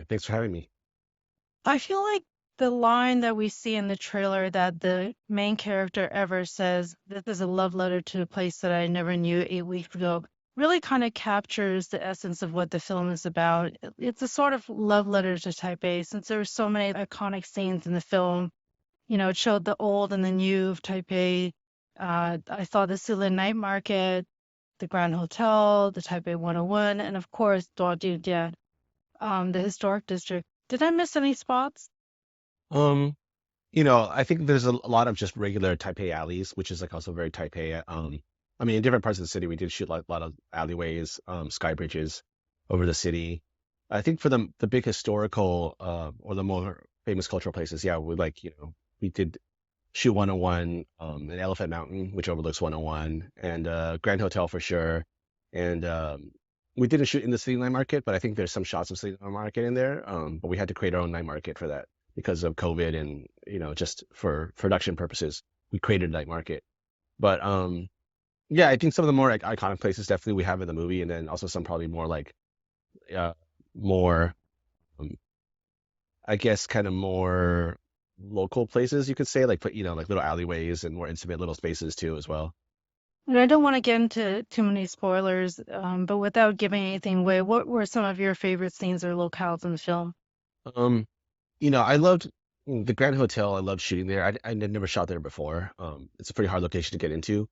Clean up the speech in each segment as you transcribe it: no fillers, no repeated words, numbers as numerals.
Thanks for having me. I feel like the line that we see in the trailer that the main character ever says, "This is a love letter to a place that I never knew 8 weeks ago," really kind of captures the essence of what the film is about. It's a sort of love letter to Taipei, since there were so many iconic scenes in the film. It showed the old and the new of Taipei. I saw the Sula Night Market, the Grand Hotel, the Taipei 101, and of course, Duodujia, the historic district. Did I miss any spots? Um, I think there's a lot of just regular Taipei alleys, which is like also very Taipei. I mean, in different parts of the city, we did shoot like a lot of alleyways, sky bridges over the city. I think for the big historical or the more famous cultural places, yeah, we did shoot 101, in Elephant Mountain, which overlooks 101, and Grand Hotel for sure. And we didn't shoot in the city night market, but I think there's some shots of city night market in there. But we had to create our own night market for that because of COVID and just for production purposes, we created a night market. But yeah, I think some of the more like iconic places definitely we have in the movie, and then also some probably more like uh, more um, I guess kind of more local places you could say, like put like little alleyways and more intimate little spaces too as well. And I don't want to get into too many spoilers, but without giving anything away, what were some of your favorite scenes or locales in the film? Um, I loved the Grand Hotel. I loved shooting there. I had never shot there before. It's a pretty hard location to get into.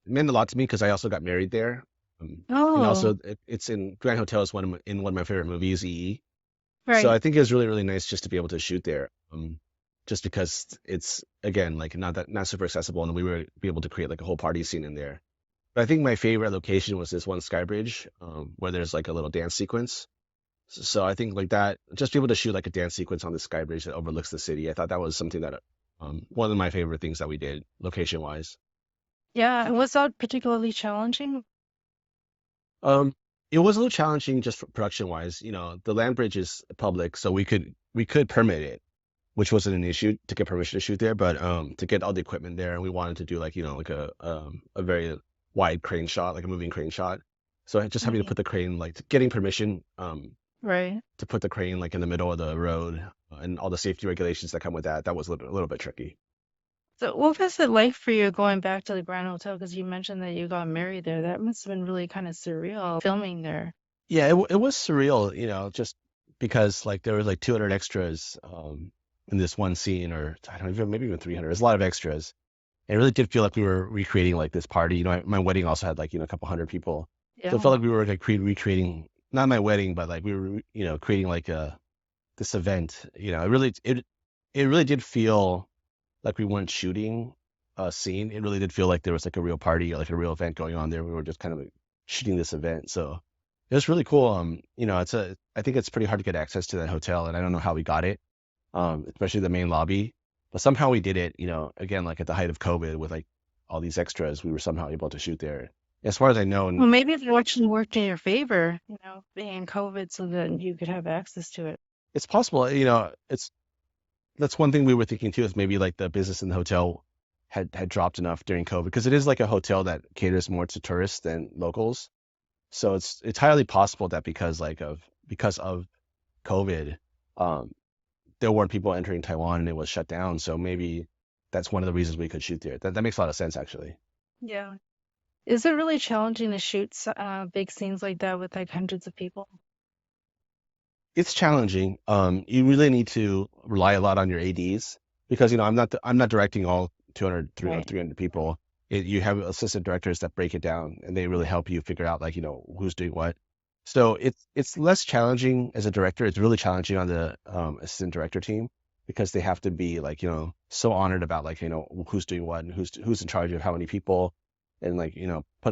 It meant a lot to me because I also got married there. And Oh, also it's in Grand Hotel is in one of my favorite movies, EE. So right. I think it was really, really nice just to be able to shoot there. Just because it's again like not super accessible, and we were be able to create like a whole party scene in there. But I think my favorite location was this one sky bridge, where there's like a little dance sequence. So I think like that, just be able to shoot like a dance sequence on the sky bridge that overlooks the city. I thought that was something that one of my favorite things that we did location wise. Yeah, and was that particularly challenging? Um, it was a little challenging just production wise. The land bridge is public, so we could permit it, which wasn't an issue to get permission to shoot there. But to get all the equipment there, and we wanted to do like like a very wide crane shot, like a moving crane shot. So just having to Right. put the crane, like getting permission Right. to put the crane like in the middle of the road, and all the safety regulations that come with that, that was a little bit tricky. So what was it like for you going back to the Grand Hotel? Because you mentioned that you got married there. That must have been really kind of surreal filming there. Yeah, it was surreal, just because like there was like 200 extras in this one scene, or I don't even maybe even 300. There's a lot of extras. It really did feel like we were recreating like this party. My wedding also had like a couple hundred people, so it felt Yeah. like we were like recreating not my wedding, but like we were creating like this event. It really did feel like we weren't shooting a scene. It really did feel like there was like a real party, like a real event going on there. We were just kind of like shooting this event. So it was really cool. I think it's pretty hard to get access to that hotel, and I don't know how we got it, especially the main lobby. But somehow we did it, again, like at the height of COVID with like all these extras, we were somehow able to shoot there. As far as I know, and Well, maybe it actually worked in your favor, being in COVID so that you could have access to it. it's possible, that's one thing we were thinking too, is maybe like the business in the hotel had dropped enough during COVID, because it is like a hotel that caters more to tourists than locals. So it's highly possible that because of COVID, um, there weren't people entering Taiwan and it was shut down. So maybe that's one of the reasons we could shoot there. That makes a lot of sense actually. Yeah. Is it really challenging to shoot big scenes like that with like hundreds of people? It's challenging. You really need to rely a lot on your ADs, because I'm not directing all 200, Right. 300 people. You have assistant directors that break it down, and they really help you figure out like who's doing what. So it's less challenging as a director. It's really challenging on the assistant director team, because they have to be like so honored about like who's doing what and who's in charge of how many people, and like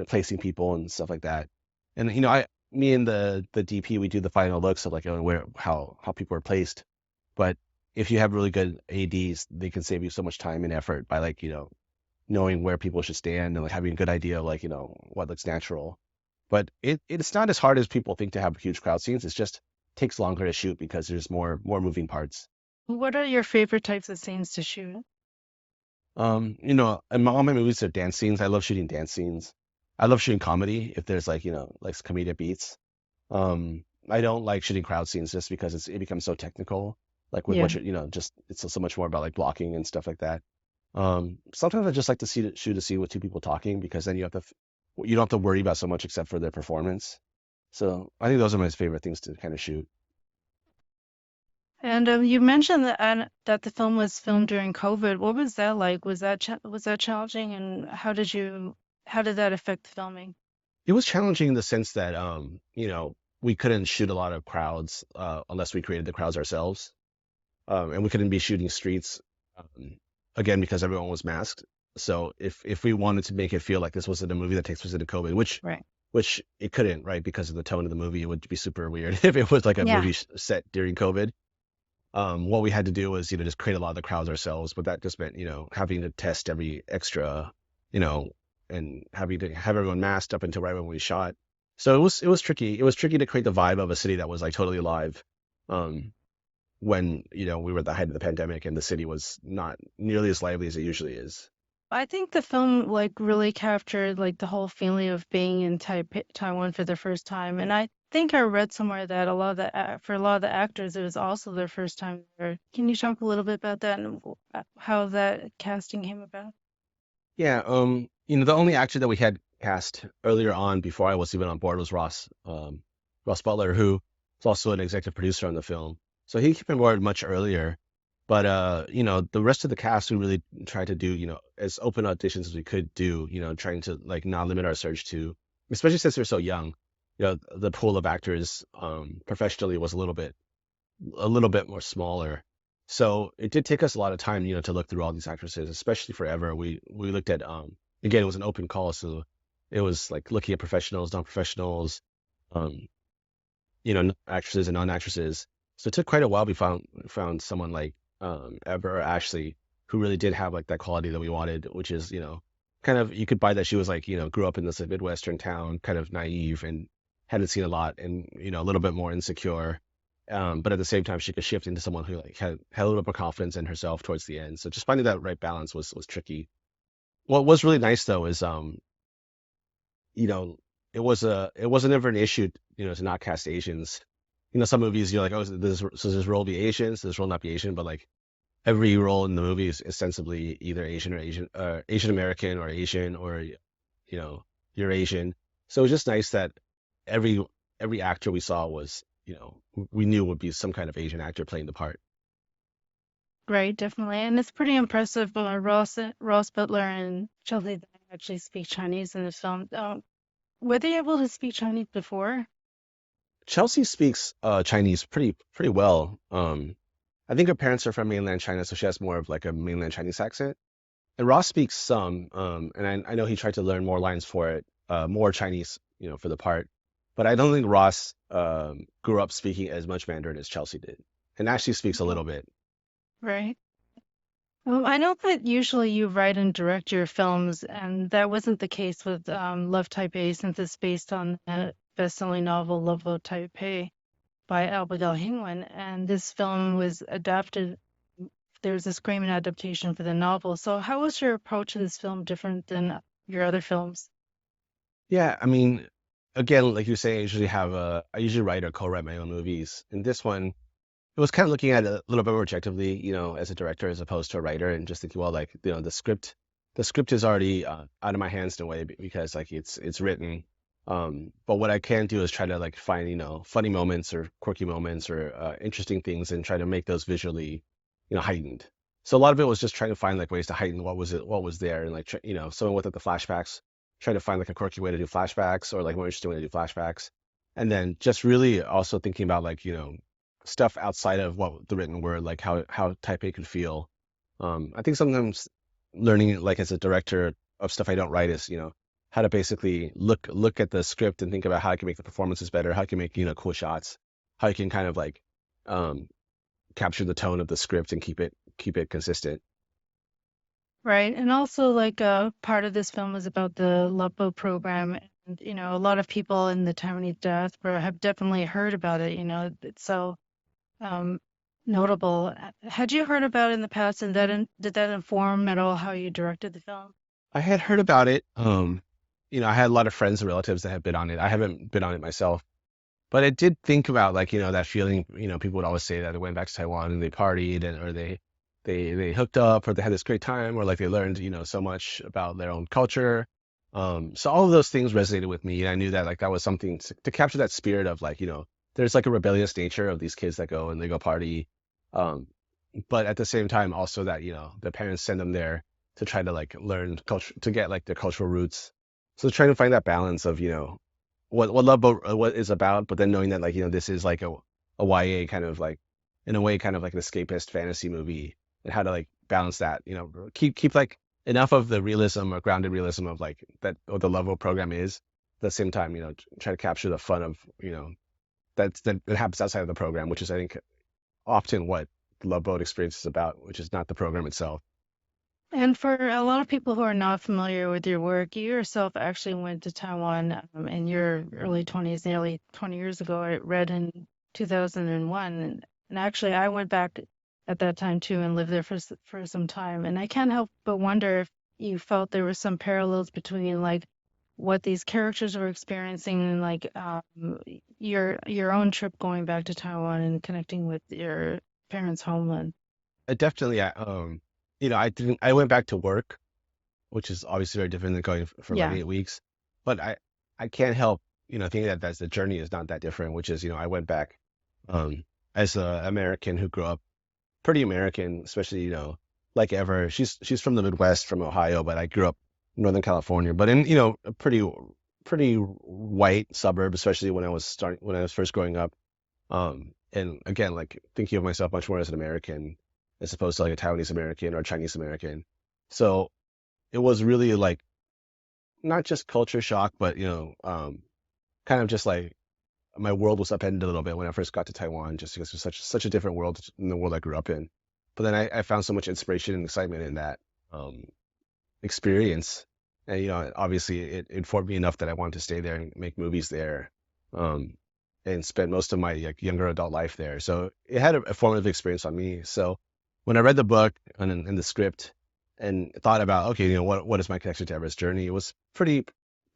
placing people and stuff like that. And I me and the DP, we do the final looks of like where how people are placed. But if you have really good ADs, they can save you so much time and effort by like knowing where people should stand, and like having a good idea of like what looks natural. But it's not as hard as people think to have huge crowd scenes. It's just takes longer to shoot because there's more moving parts. What are your favorite types of scenes to shoot? In all my movies are dance scenes. I love shooting dance scenes. I love shooting comedy if there's like like comedic beats. I don't like shooting crowd scenes just because it becomes so technical. Like with Yeah. what just it's so much more about like blocking and stuff like that. Sometimes I just like to shoot a scene with two people talking because then you don't have to worry about so much except for their performance. So I think those are my favorite things to kind of shoot. And you mentioned that the film was filmed during COVID. What was that like? Was that challenging, and how did that affect the filming? It was challenging in the sense that we couldn't shoot a lot of crowds unless we created the crowds ourselves. And we couldn't be shooting streets again because everyone was masked. So if we wanted to make it feel like this wasn't a movie that takes place in COVID, Right. which it couldn't, right? Because of the tone of the movie, it would be super weird if it was like a Yeah. movie set during COVID. What we had to do was just create a lot of the crowds ourselves, but that just meant having to test every extra, you know, and having to have everyone masked up until right when we shot. So it was tricky. It was tricky to create the vibe of a city that was like totally alive. Um, when we were at the height of the pandemic and the city was not nearly as lively as it usually is. I think the film like really captured like the whole feeling of being in Taiwan for the first time. And I think I read somewhere that a lot of for a lot of the actors, it was also their first time there. Can you talk a little bit about that and how that casting came about? Yeah, the only actor that we had cast earlier on before I was even on board was Ross Butler, who was also an executive producer on the film. So he came on board much earlier. But the rest of the cast we really tried to do, as open auditions as we could do, trying to like not limit our search to, especially since they're so young. The pool of actors professionally was a little bit more smaller. So it did take us a lot of time, to look through all these actresses, especially for Ever. We looked at again, it was an open call, so it was like looking at professionals, non-professionals, um, actresses and non-actresses. So it took quite a while. We found someone like Ever or Ashley who really did have like that quality that we wanted, which is, kind of you could buy that she was like, grew up in this like, Midwestern town, kind of naive and hadn't seen a lot and, a little bit more insecure. But at the same time, she could shift into someone who like had a little bit more confidence in herself towards the end. So just finding that right balance was tricky. What was really nice though is you know, it wasn't ever an issue, to not cast Asians. Some movies you're like, oh, so this role be Asian, so this role not be Asian, but like every role in the movie is ostensibly either Asian American or Asian or you're Asian. So it's just nice that every every actor we saw was we knew would be some kind of Asian actor playing the part. Right, definitely. And it's pretty impressive. Ross Butler and Chelsea Deng actually speak Chinese in the film. Were they able to speak Chinese before? Chelsea speaks Chinese pretty well. I think her parents are from mainland China, so she has more of like a mainland Chinese accent. And Ross speaks some, and I know he tried to learn more lines for it, more Chinese, for the part. But I don't think Ross grew up speaking as much Mandarin as Chelsea did. And Ashley speaks a Okay. little bit. Right. I know that usually you write and direct your films, and that wasn't the case with Love Taipei since it's based on a best-selling novel, Loveboat Taipei by Abigail Hing Wen, and this film was adapted. There's a screening adaptation for the novel. So how was your approach to this film different than your other films? Yeah, I mean, again, like you say, I usually write or co-write my own movies. And this one, it was kind of looking at it a little bit more objectively, as a director as opposed to a writer, and just thinking, well, like, the script is already out of my hands in a way because like it's written. But what I can do is try to like find, funny moments or quirky moments or interesting things and try to make those visually, heightened. So a lot of it was just trying to find like ways to heighten what was there, and like someone with like, the flashbacks, trying to find like a quirky way to do flashbacks or like more interesting way to do flashbacks, and then just really also thinking about like stuff outside of what the written word, like how Taipei could feel. I think sometimes learning like as a director of stuff I don't write is how to basically look at the script and think about how I can make the performances better, how I can make cool shots, how I can kind of like um, capture the tone of the script and keep it consistent. Right. And also like part of this film was about the Loveboat program. And, a lot of people in the Taiwanese diaspora have definitely heard about it. It's so um, notable. Had you heard about it in the past, and did that inform at all how you directed the film? I had heard about it. I had a lot of friends and relatives that have been on it. I haven't been on it myself, But I did think about like, that feeling, people would always say that they went back to Taiwan and they partied and or they hooked up or they had this great time or like they learned, so much about their own culture. So all of those things resonated with me, and I knew that like that was something to capture that spirit of like, there's like a rebellious nature of these kids that go and they go party. Um, but at the same time also that, the parents send them there to try to like learn culture to get like their cultural roots. So trying to find that balance of, what Love Boat what is about, but then knowing that like this is like a YA kind of like in a way kind of like an escapist fantasy movie, and how to like balance that, keep like enough of the realism or grounded realism of like that what the Love Boat program is, at the same time, try to capture the fun of that happens outside of the program, which is I think often what the Love Boat experience is about, which is not the program itself. And for a lot of people who are not familiar with your work, you yourself actually went to Taiwan in your early 20s, nearly 20 years ago. I read in 2001. And actually, I went back at that time too and lived there for some time. And I can't help but wonder if you felt there were some parallels between like what these characters were experiencing and like your own trip going back to Taiwan and connecting with your parents' homeland. Definitely, I went back to work, which is obviously very different than going for like Yeah. 8 weeks. But I can't help, thinking that that's the journey is not that different, which is, I went back as a American who grew up pretty American, especially, like ever. She's from the Midwest, from Ohio, but I grew up in Northern California, but in, a pretty white suburb, especially when I was first growing up. And again, like thinking of myself much more as an American as opposed to like a Taiwanese American or Chinese American. So it was really like not just culture shock, but kind of just like my world was upended a little bit when I first got to Taiwan, just because it's such a different world than the world I grew up in. But then I found so much inspiration and excitement in that um, experience, and obviously it informed me enough that I wanted to stay there and make movies there, um, and spend most of my like younger adult life there. So it had a formative experience on me. So when I read the book and the script and thought about, okay, what is my connection to Everest's journey, it was pretty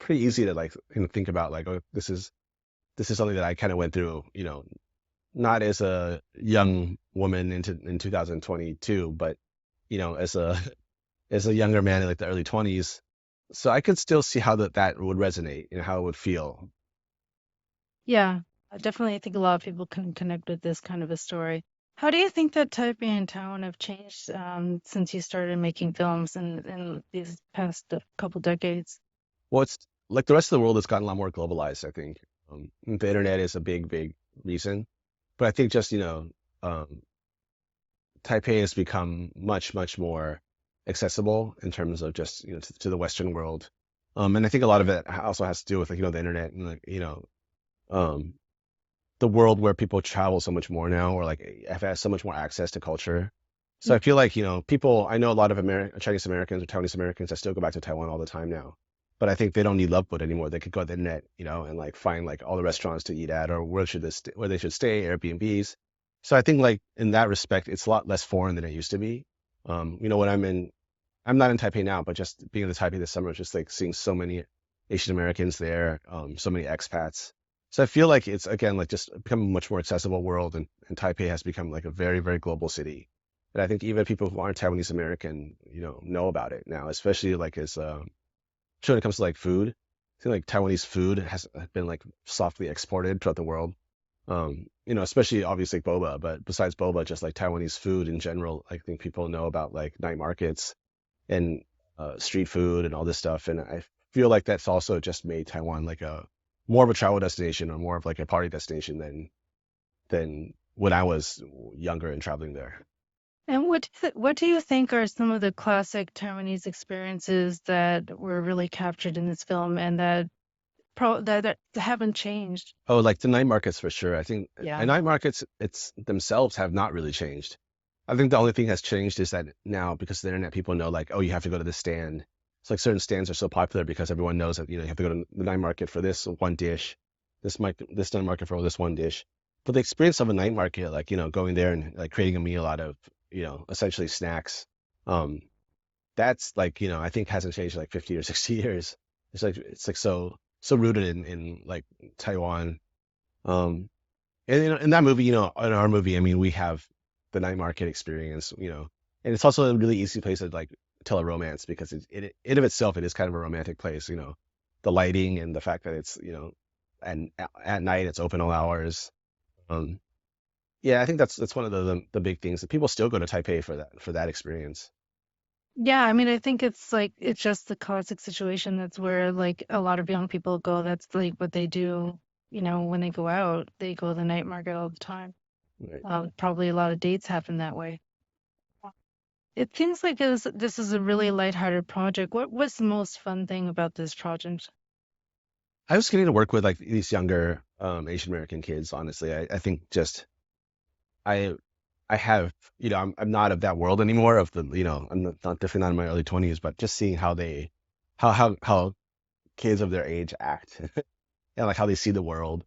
easy to like think about like, oh, this is something that I kind of went through, not as a young woman in 2022, but as a as a younger man in like the early 20s. So I could still see how that would resonate and how it would feel. Yeah, I definitely think a lot of people can connect with this kind of a story. How do you think that Taipei and Taiwan have changed since you started making films in these past couple decades? Well, it's like the rest of the world has gotten a lot more globalized, I think. The internet is a big reason, but I think just, um, Taipei has become much more accessible in terms of just, to the Western world. And I think a lot of it also has to do with like, the internet and like, um, the world where people travel so much more now, or like have had so much more access to culture. So I feel like, I know a lot of Chinese Americans or Taiwanese Americans that still go back to Taiwan all the time now. But I think they don't need Loveboat anymore. They could go on the internet, and like find like all the restaurants to eat at, or where they should stay, Airbnbs. So I think like in that respect, it's a lot less foreign than it used to be. When I'm not in Taipei now, but just being in the Taipei this summer, just like seeing so many Asian Americans there, so many expats. So I feel like it's again like just become a much more accessible world, and Taipei has become like a very global city. And I think even people who aren't Taiwanese American, know about it now, especially like as sure when it comes to like food. I think like Taiwanese food has been like softly exported throughout the world. Especially obviously boba, but besides boba, just like Taiwanese food in general, I think people know about like night markets and street food and all this stuff. And I feel like that's also just made Taiwan like a more of a travel destination or more of like a party destination than when I was younger and traveling there. And what do you think are some of the classic Taiwanese experiences that were really captured in this film and that haven't changed? Oh, like the night markets for sure. I think Yeah. night markets it's themselves have not really changed. I think the only thing that's changed is that now because of the internet, people know like, oh, you have to go to this stand. It's like certain stands are so popular because everyone knows that you have to go to the night market for this one dish, this night market for this one dish. But the experience of a night market, like going there and like creating a meal out of essentially snacks, um, that's like I think hasn't changed in like 50 or 60 years. It's like so rooted in like Taiwan, Um, and in that movie, in our movie, I mean, we have the night market experience, and it's also a really easy place to like tell a romance because it of itself, it is kind of a romantic place, the lighting and the fact that it's, and at night it's open all hours. Um, yeah, I think that's one of the big things that people still go to Taipei for that experience. Yeah, I mean, I think it's like it's just the classic situation that's where like a lot of young people go. That's like what they do, when they go out, they go to the night market all the time. Right. Probably a lot of dates happen that way. It seems like this is a really lighthearted project. What was the most fun thing about this project? I was getting to work with like these younger Asian American kids, honestly. I think just I I have, I'm not of that world anymore of the, I'm not definitely not in my early 20s, but just seeing how how kids of their age act and like how they see the world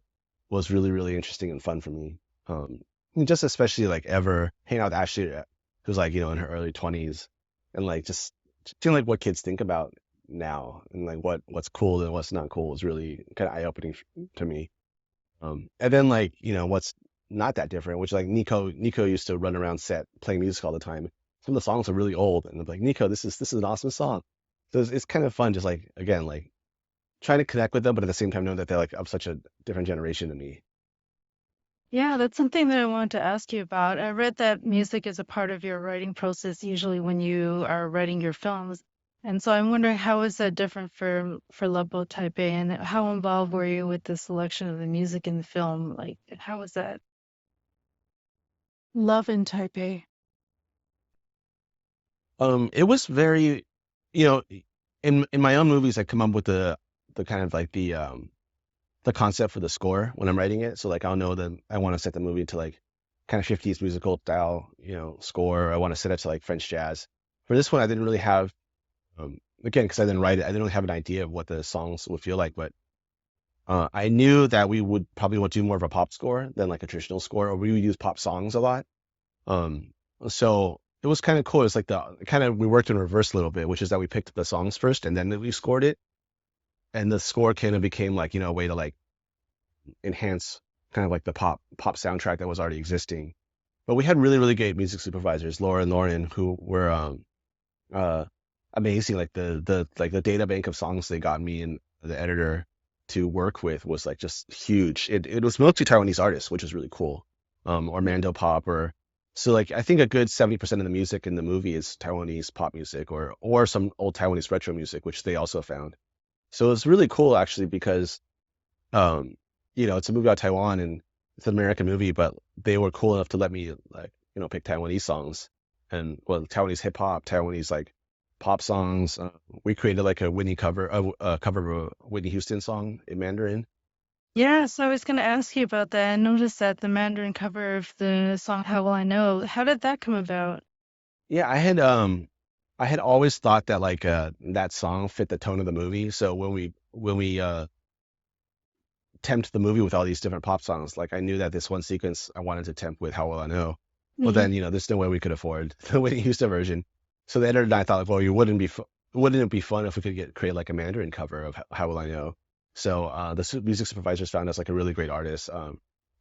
was really, really interesting and fun for me. And just especially like ever hanging out with Ashley, who's like, in her early 20s and like just seeing like what kids think about now and like what's cool and what's not cool is really kind of eye-opening to me. And then like, what's not that different, which like Nico used to run around set playing music all the time. Some of the songs are really old, and I'm like, Nico, this is an awesome song. So it's kind of fun, just like again, like trying to connect with them, but at the same time know that they're like of such a different generation than me. Yeah, that's something that I wanted to ask you about. I read that music is a part of your writing process usually when you are writing your films. And so I'm wondering how is that different for Loveboat Taipei and how involved were you with the selection of the music in the film? Like how was that? Love in Taipei. It was very, you know, in my own movies, I come up with the kind of like the concept for the score when I'm writing it. So like I'll know that I want to set the movie to like kind of 50s musical style, score. I want to set it to like French jazz. For this one, I didn't really have, again, because I didn't write it, I didn't really have an idea of what the songs would feel like. But I knew that we would probably want to do more of a pop score than like a traditional score, or we would use pop songs a lot. Um, so it was kind of cool. It's like the kind of we worked in reverse a little bit, which is that we picked the songs first and then we scored it, and the score kind of became like a way to like enhance kind of like the pop soundtrack that was already existing. But we had really really great music supervisors, Laura and Lauren, who were uh amazing. Like the data bank of songs they got me and the editor to work with was like just huge. It was mostly Taiwanese artists, which was really cool. Or Mando pop or so like I think a good 70% of the music in the movie is Taiwanese pop music or some old Taiwanese retro music, which they also found. So it's really cool actually because um, it's a movie about Taiwan and it's an American movie, but they were cool enough to let me like, pick Taiwanese songs and well, Taiwanese hip hop, Taiwanese like pop songs. We created like a a cover of a Whitney Houston song in Mandarin. Yeah, so I was going to ask you about that. I noticed that the Mandarin cover of the song How Will I Know? How did that come about? Yeah, I had always thought that like that song fit the tone of the movie. So when we tempt the movie with all these different pop songs. Like I knew that this one sequence I wanted to tempt with How Will I Know, but Hmm. then there's no way we could afford the Whitney Houston version. So the editor and I thought, like, well, you wouldn't it be fun if we could create like a Mandarin cover of How Will I Know? So music supervisors found us like a really great artist,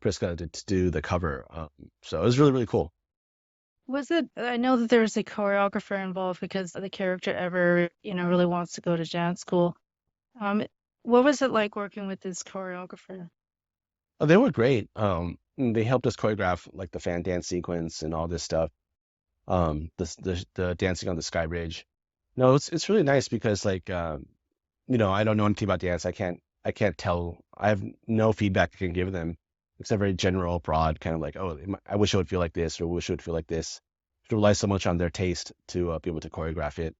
Priska, to do the cover. So it was really really cool. Was it, I know that there's a choreographer involved because the character ever, really wants to go to dance school. Um, what was it like working with this choreographer? Oh, they were great. They helped us choreograph like the fan dance sequence and all this stuff. The dancing on the sky bridge. No, it's really nice because like I don't know anything about dance. I can't tell. I have no feedback I can give them except very general, broad, kind of like, oh, I wish it would feel like this, or wish it would feel like this. To rely so much on their taste to be able to choreograph it.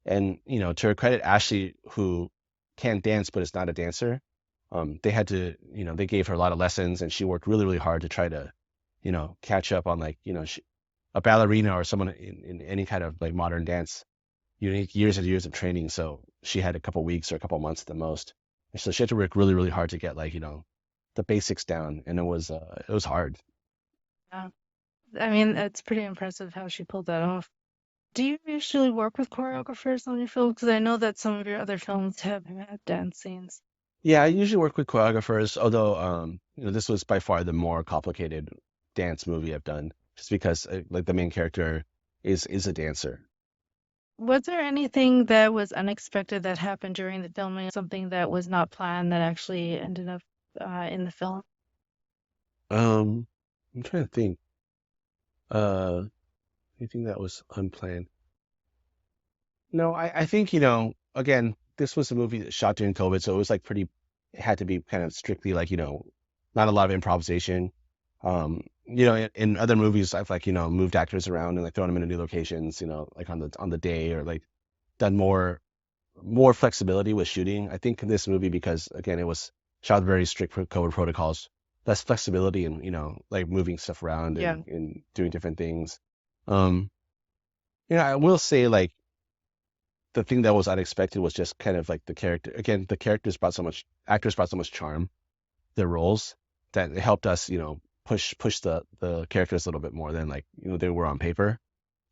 And to her credit, Ashley, who can dance but is not a dancer, they had to, they gave her a lot of lessons, and she worked really, really hard to try to, catch up on like, a ballerina or someone in any kind of like modern dance. You need years and years of training, so she had a couple weeks or a couple months at the most. And so she had to work really, really hard to get like, the basics down, and it was hard. Yeah. I mean, it's pretty impressive how she pulled that off. Do you usually work with choreographers on your films? Because I know that some of your other films have had dance scenes. Yeah, I usually work with choreographers, although this was by far the more complicated dance movie I've done, just because like the main character is a dancer. Was there anything that was unexpected that happened during the filming, something that was not planned that actually ended up in the film? Um, I'm trying to think. Anything that was unplanned? No, I think, again, this was a movie that shot during COVID, so it was like pretty, it had to be kind of strictly like, not a lot of improvisation. In other movies, I've like, moved actors around and like thrown them into new locations, like on the day or like done more flexibility with shooting. I think in this movie, because again, it was shot with very strict COVID protocols, less flexibility and, like moving stuff around Yeah. and doing different things. Um, I will say like the thing that was unexpected was just kind of like the character. Again, the characters brought so much, actors brought so much charm, their roles, that it helped us, push the characters a little bit more than like, they were on paper.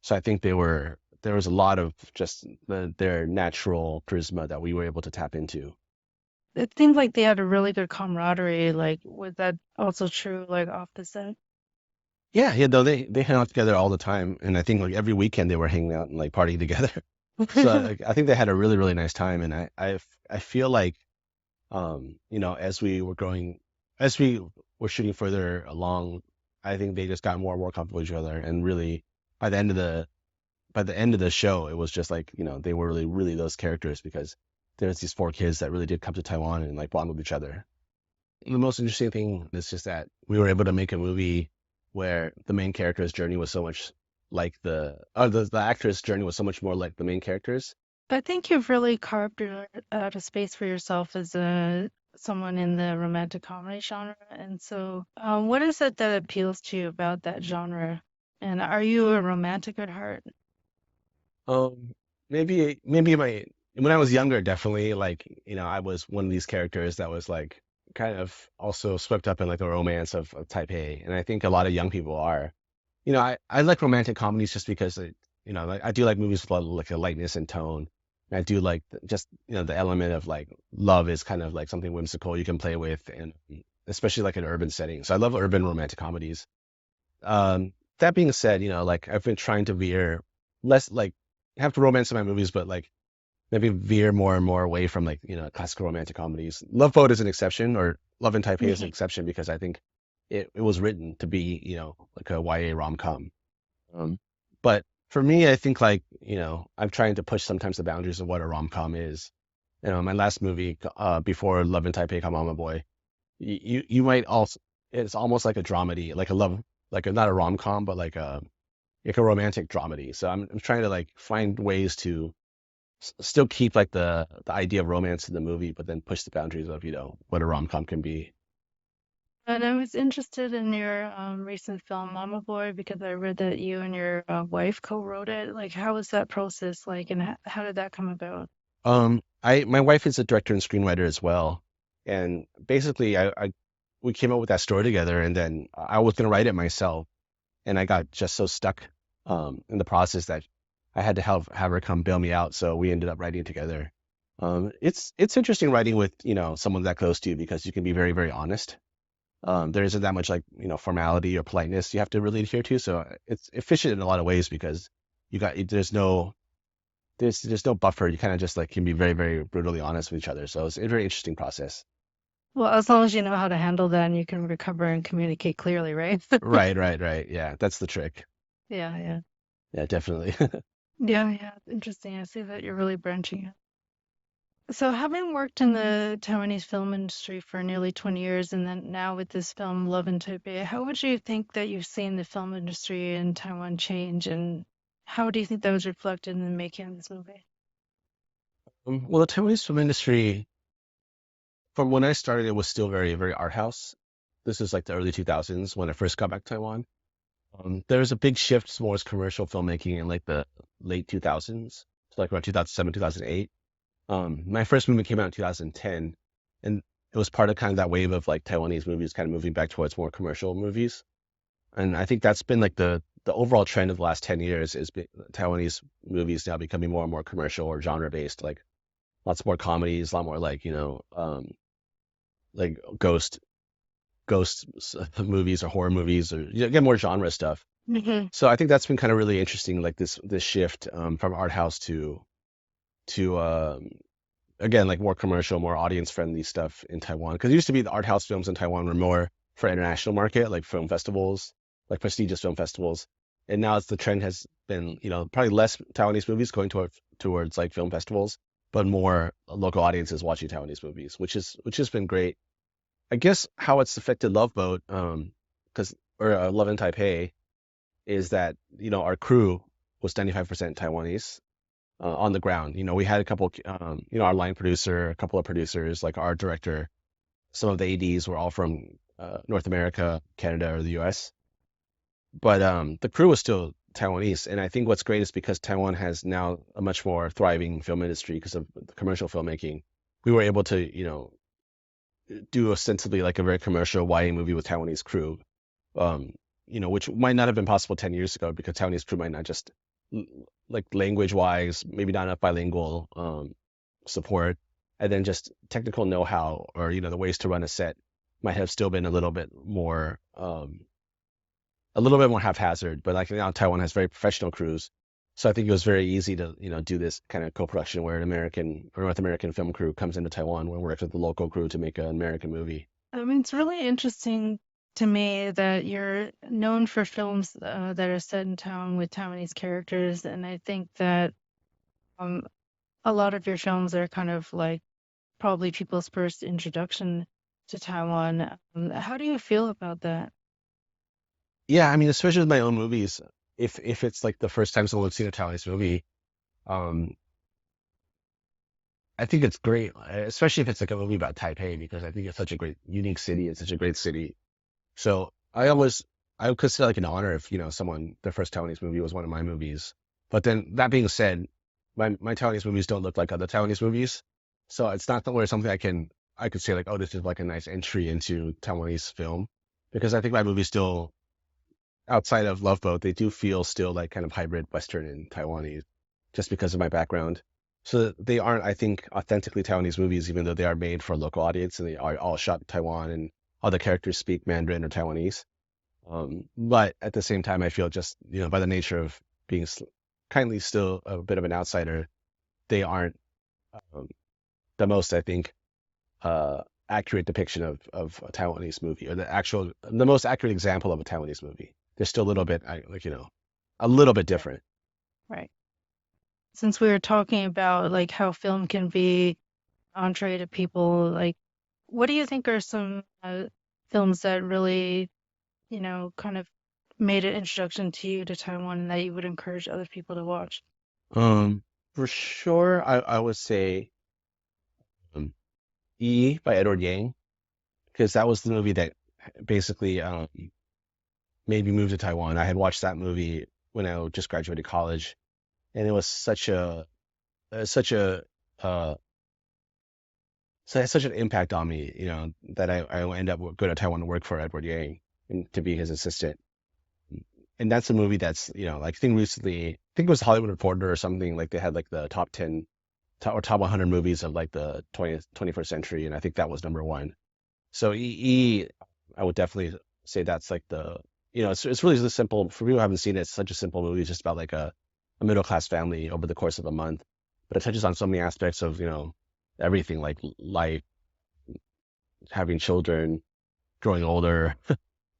So I think there was a lot of just their natural charisma that we were able to tap into. It seemed like they had a really good camaraderie. Like, was that also true, like off the set? Yeah, yeah, though they hang out together all the time, and I think like every weekend they were hanging out and like partying together. So like, I think they had a really really nice time, and I feel like as we were growing, as we were shooting further along, I think they just got more and more comfortable with each other, and really by the end of the by the end of the show, it was just like they were really really those characters because there's these four kids that really did come to Taiwan and like bond with each other. The most interesting thing is just that we were able to make a movie where the main character's journey was so much like the actor's journey was so much more like the main characters. I think you've really carved out a space for yourself as a someone in the romantic comedy genre. And so, what is it that appeals to you about that genre? And are you a romantic at heart? Um, maybe my when I was younger, definitely like I was one of these characters that was like kind of also swept up in like the romance of Taipei, and I think a lot of young people are. I like romantic comedies just because like I do like movies with a lot of like a lightness and tone. And I do like just the element of like love is kind of like something whimsical you can play with, and especially like an urban setting. So I love urban romantic comedies. That being said, like I've been trying to veer less like have to romance in my movies, but like maybe veer more and more away from like classical romantic comedies. Loveboat is an exception, or Love in Taipei is an exception because I think it was written to be like a YA rom-com. Um, but for me, I think like I'm trying to push sometimes the boundaries of what a rom-com is. My last movie before Love in Taipei, Come On My Boy, you might also it's almost like a dramedy, like a love, like not a rom-com, but like a romantic dramedy. So I'm trying to like find ways to still keep like the idea of romance in the movie, but then push the boundaries of what a rom com can be. And I was interested in your recent film, Mama Boy, because I read that you and your wife co-wrote it. Like, how was that process like, and how did that come about? I my wife is a director and screenwriter as well, and basically I we came up with that story together, and then I was gonna write it myself, and I got just so stuck in the process that I had to have her come bail me out. So we ended up writing together. It's interesting writing with someone that close to you because you can be very very honest. There isn't that much like formality or politeness you have to really adhere to. So it's efficient in a lot of ways because you got there's no buffer. You kind of just like can be very very brutally honest with each other. So it's a very interesting process. Well, as long as you know how to handle that and you can recover and communicate clearly, right? Right, right, right. Yeah, that's the trick. Yeah, yeah. Yeah, definitely. Yeah, yeah. Interesting. I see that you're really branching it. So, having worked in the Taiwanese film industry for nearly 20 years and then now with this film, Love in Taipei, how would you think that you've seen the film industry in Taiwan change, and how do you think that was reflected in the making of this movie? Well, the Taiwanese film industry, from when I started, it was still very very art house. This is like the early 2000s when I first got back to Taiwan. There was a big shift towards commercial filmmaking in like the late 2000s, so like around 2007, 2008. My first movie came out in 2010, and it was part of kind of that wave of like Taiwanese movies kind of moving back towards more commercial movies. And I think that's been like the overall trend of the last 10 years is Taiwanese movies now becoming more and more commercial or genre based, like lots more comedies, a lot more like, like ghost movies or horror movies, or get more genre stuff. Hmm. So I think that's been kind of really interesting, like this shift from art house to again, like more commercial, more audience friendly stuff in Taiwan. Because it used to be the art house films in Taiwan were more for international market, like film festivals, like prestigious film festivals. And now it's the trend has been, probably less Taiwanese movies going towards like film festivals, but more local audiences watching Taiwanese movies, which has been great. I guess how it's affected Love Boat, because or Love in Taipei, is that our crew was 95% Taiwanese on the ground. We had a couple, our line producer, a couple of producers, like our director, some of the ADs were all from North America, Canada, or the US. But the crew was still Taiwanese. And I think what's great is because Taiwan has now a much more thriving film industry because of the commercial filmmaking, we were able to, do ostensibly like a very commercial YA movie with Taiwanese crew, um, which might not have been possible 10 years ago because Taiwanese crew might not just like language wise, maybe not enough bilingual support, and then just technical know-how or the ways to run a set might have still been a little bit more haphazard. But like now Taiwan has very professional crews. So I think it was very easy to, do this kind of co-production where an American or North American film crew comes into Taiwan and works with the local crew to make an American movie. I mean, it's really interesting to me that you're known for films that are set in town with Taiwanese characters, and I think that um, a lot of your films are kind of like probably people's first introduction to Taiwan. How do you feel about that? Yeah, I mean, especially with my own movies, if it's like the first time someone's seen a Taiwanese movie, um, I think it's great, especially if it's like a movie about Taipei, because I think it's such a great, unique city. It's such a great city. So I would consider like an honor if, someone, their first Taiwanese movie was one of my movies. But then that being said, my Taiwanese movies don't look like other Taiwanese movies. So it's not where something I could say like, oh, this is like a nice entry into Taiwanese film. Because I think my movies still, outside of Loveboat, they do feel still like kind of hybrid Western and Taiwanese, just because of my background. So they aren't, I think, authentically Taiwanese movies, even though they are made for a local audience and they are all shot in Taiwan and all the characters speak Mandarin or Taiwanese. But at the same time, I feel just, by the nature of being kindly still a bit of an outsider, they aren't um, the most, I think, accurate depiction of a Taiwanese movie or the most accurate example of a Taiwanese movie. They're still a little bit, like, a little bit Right. different. Right. Since we were talking about like how film can be entree to people, like what do you think are some films that really, kind of made an introduction to you to Taiwan and that you would encourage other people to watch? For sure, I would say um, E by Edward Yang, because that was the movie that basically made me move to Taiwan. I had watched that movie when I just graduated college, and it was such a uh, so it had such an impact on me, that I ended up going to Taiwan to work for Edward Yang and to be his assistant. And that's a movie that's, like I think recently, I think it was Hollywood Reporter or something, like they had like the top 10 or top 100 movies of like the 20th, 21st century. And I think that was number one. So I would definitely say that's like it's really just simple. For people who haven't seen it, it's such a simple movie. It's just about like a middle class family over the course of a month. But it touches on so many aspects of, everything like life, having children, growing older,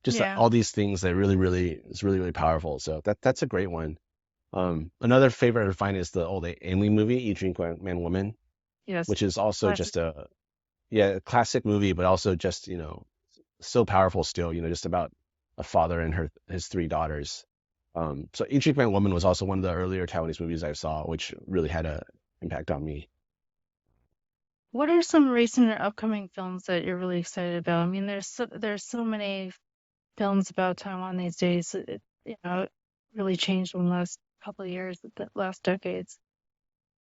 just Yeah. all these things that really, really is really, really powerful. So that's a great one. Another favorite of mine is the old Ailing movie, You Drink Man Woman, Yes. which is also Classic. just a classic movie, but also just, so powerful still, just about a father and his three daughters. So You Drink Man Woman was also one of the earlier Taiwanese movies I saw, which really had a impact on me. What are some recent or upcoming films that you're really excited about? I mean, there's so many films about Taiwan these days. It really changed in the last couple of years, the last decades.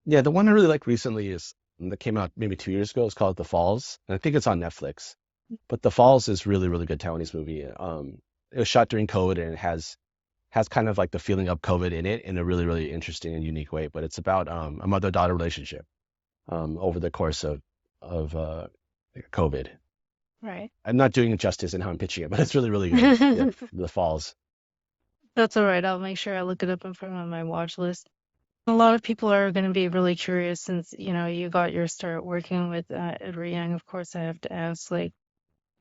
Yeah, the one I really liked recently is that came out maybe 2 years ago. It's called The Falls, and I think it's on Netflix. But The Falls is really, really good Taiwanese movie. It was shot during COVID and it has kind of like the feeling of COVID in it in a really, really interesting and unique way. But it's about a mother-daughter relationship over the course of COVID. Right. I'm not doing it justice in how I'm pitching it, but it's really, really good. The falls. That's all right. I'll make sure I look it up and put it on my watch list. A lot of people are going to be really curious since, you got your start working with Edward Young. Of course, I have to ask, like,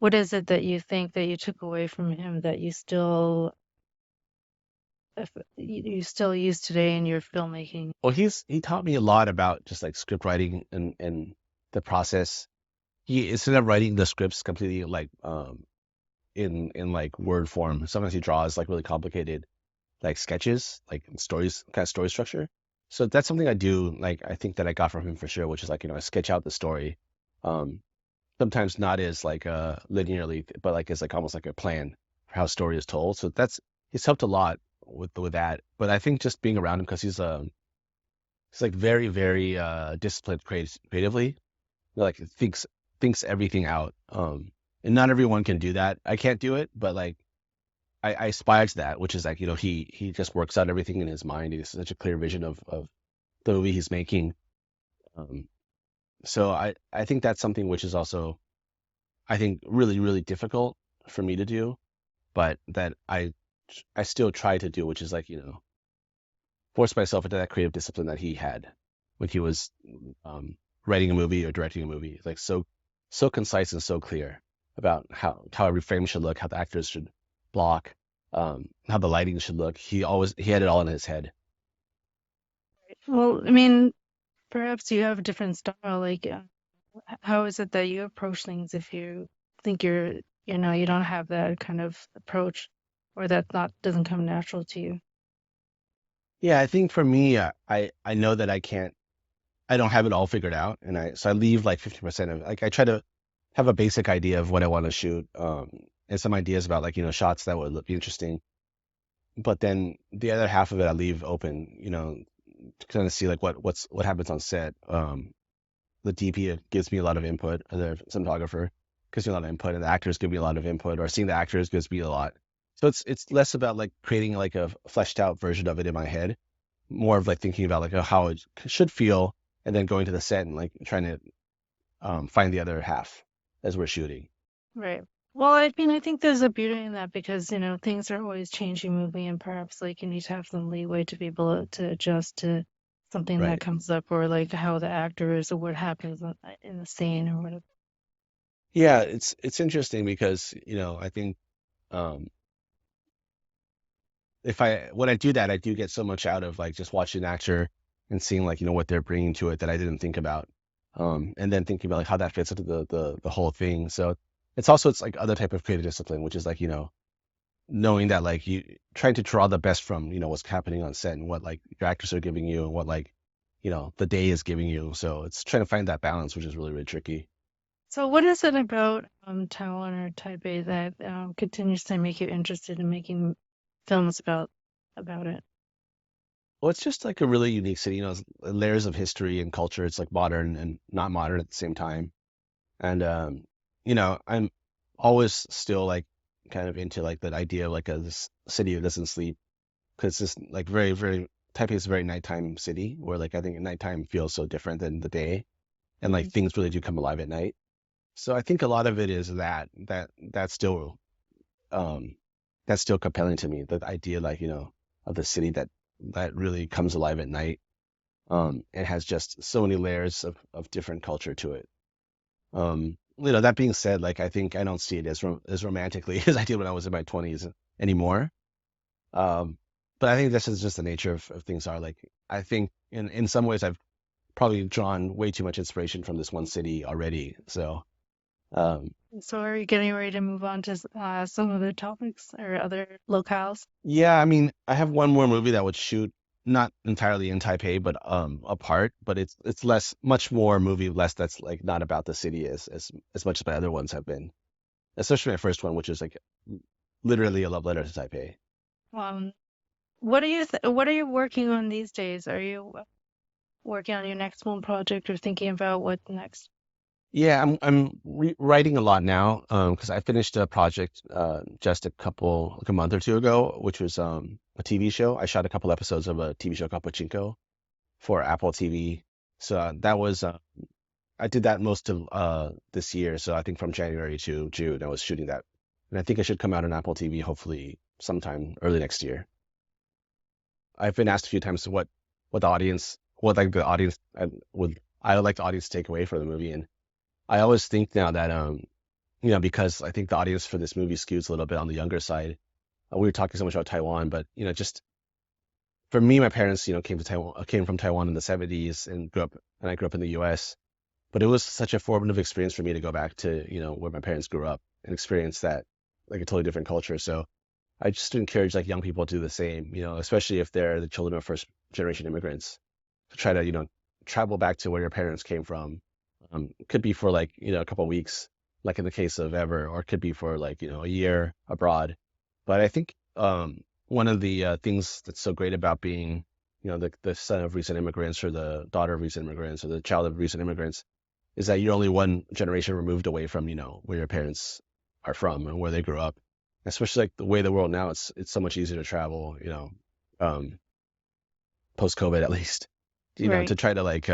what is it that you think that you took away from him that you still use today in your filmmaking? Well, he taught me a lot about just like script writing and the process. He instead of writing the scripts completely like in like word form, sometimes he draws like really complicated like sketches, like stories, kind of story structure. So that's something I do. Like I think that I got from him for sure, which is like I sketch out the story. Um, Sometimes not as like linearly, but like as like almost like a plan for how a story is told. So that's he's helped a lot with that. But I think just being around him because he's like very very disciplined creatively. Like thinks everything out. And not everyone can do that. I can't do it, but like I aspire to that, which is like he just works out everything in his mind. He has such a clear vision of the movie he's making. Um, so I think that's something which is also I think really really difficult for me to do, but that I still try to do, which is like force myself into that creative discipline that he had when he was um, writing a movie or directing a movie. Like so concise and so clear about how every frame should look, how the actors should block, how the lighting should look. He had it all in his head. Well, I mean, perhaps you have a different style. Like, how is it that you approach things if you think you don't have that kind of approach or that not doesn't come natural to you? Yeah, I think for me, I know that I don't have it all figured out, and I leave like 50% of like I try to have a basic idea of what I want to shoot, and some ideas about like shots that would be interesting, but then the other half of it I leave open, to kind of see like what happens on set. The DP gives me a lot of input, the cinematographer gives me a lot of input, and the actors give me a lot of input, or seeing the actors gives me a lot. So it's less about like creating like a fleshed out version of it in my head, more of like thinking about like how it should feel, and then going to the set and like trying to find the other half as we're shooting. Right. Well, I mean, I think there's a beauty in that because, things are always changing, moving, and perhaps like you need to have some leeway to be able to adjust to something that Right. comes up or like how the actor is or what happens in the scene or whatever. Yeah, it's interesting because I think um, if I when I do that, I do get so much out of like just watching an actor and seeing like what they're bringing to it that I didn't think about, and then thinking about like how that fits into the whole thing. So it's like other type of creative discipline, which is like knowing that like you trying to draw the best from what's happening on set and what like your actors are giving you and what like the day is giving you. So it's trying to find that balance, which is really really tricky. So, what is it about Taiwan or Taipei that continues to make you interested in making films about it? Well, it's just like a really unique city, it's layers of history and culture. It's like modern and not modern at the same time. And I'm always still like kind of into like that idea of like this city that doesn't sleep because it's just like very, very Taipei is a very nighttime city where like I think nighttime feels so different than the day and like Mhm. things really do come alive at night. So I think a lot of it is um that's still compelling to me. The idea like, of the city that really comes alive at night. And has just so many layers of different culture to it. That being said, like I think I don't see it as romantically as I did when I was in my 20s anymore. Um, but I think this is just the nature of things are like I think in some ways I've probably drawn way too much inspiration from this one city already. So um, So, are you getting ready to move on to some other topics or other locales? yeah, I mean I have one more movie that would shoot not entirely in Taipei, but apart, but it's much more movie less that's like not about the city as much as my other ones have been, especially my first one, which is like literally a love letter to Taipei. Um, what are you working on these days? Are you working on your next film project or thinking about what next? Yeah, I'm writing a lot now because I finished a project just like a month or two ago, which was a TV show. I shot a couple episodes of a TV show called Pachinko for Apple TV. So that was I did that most of this year. So I think from January to June, I was shooting that, and I think it should come out on Apple TV hopefully sometime early next year. I've been asked a few times what the audience, what like the audience I would like the audience to take away from the movie, and I always think now that because I think the audience for this movie skews a little bit on the younger side. We were talking so much about Taiwan, but just for me, my parents, came from Taiwan in the 70s and I grew up in the US. But it was such a formative experience for me to go back to, where my parents grew up and experience that, like a totally different culture. So I just encourage like young people to do the same, especially if they're the children of first generation immigrants, to try to, travel back to where your parents came from. Could be for like, a couple of weeks, like in the case of Ever, or it could be for like, a year abroad. But I think one of the things that's so great about being, the son of recent immigrants or the daughter of recent immigrants or the child of recent immigrants is that you're only one generation removed away from, where your parents are from and where they grew up. Especially like the way the world now, it's so much easier to travel, um, post COVID at least, to Right. try to like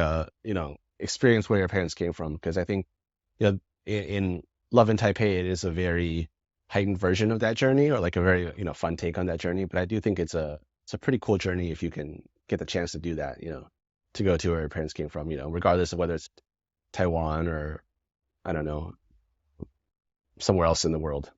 experience where your parents came from. Because I think, in Love in Taipei, it is a very heightened version of that journey, or like a very, fun take on that journey. But I do think it's a pretty cool journey if you can get the chance to do that, to go to where your parents came from, regardless of whether it's Taiwan or I don't know, somewhere else in the world.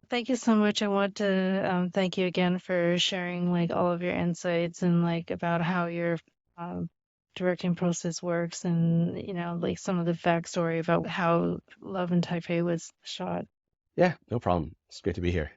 Thank you so much. I want to thank you again for sharing like all of your insights and like about how your um, directing process works and like some of the backstory about how Love in Taipei was shot. Yeah, no problem. It's great to be here.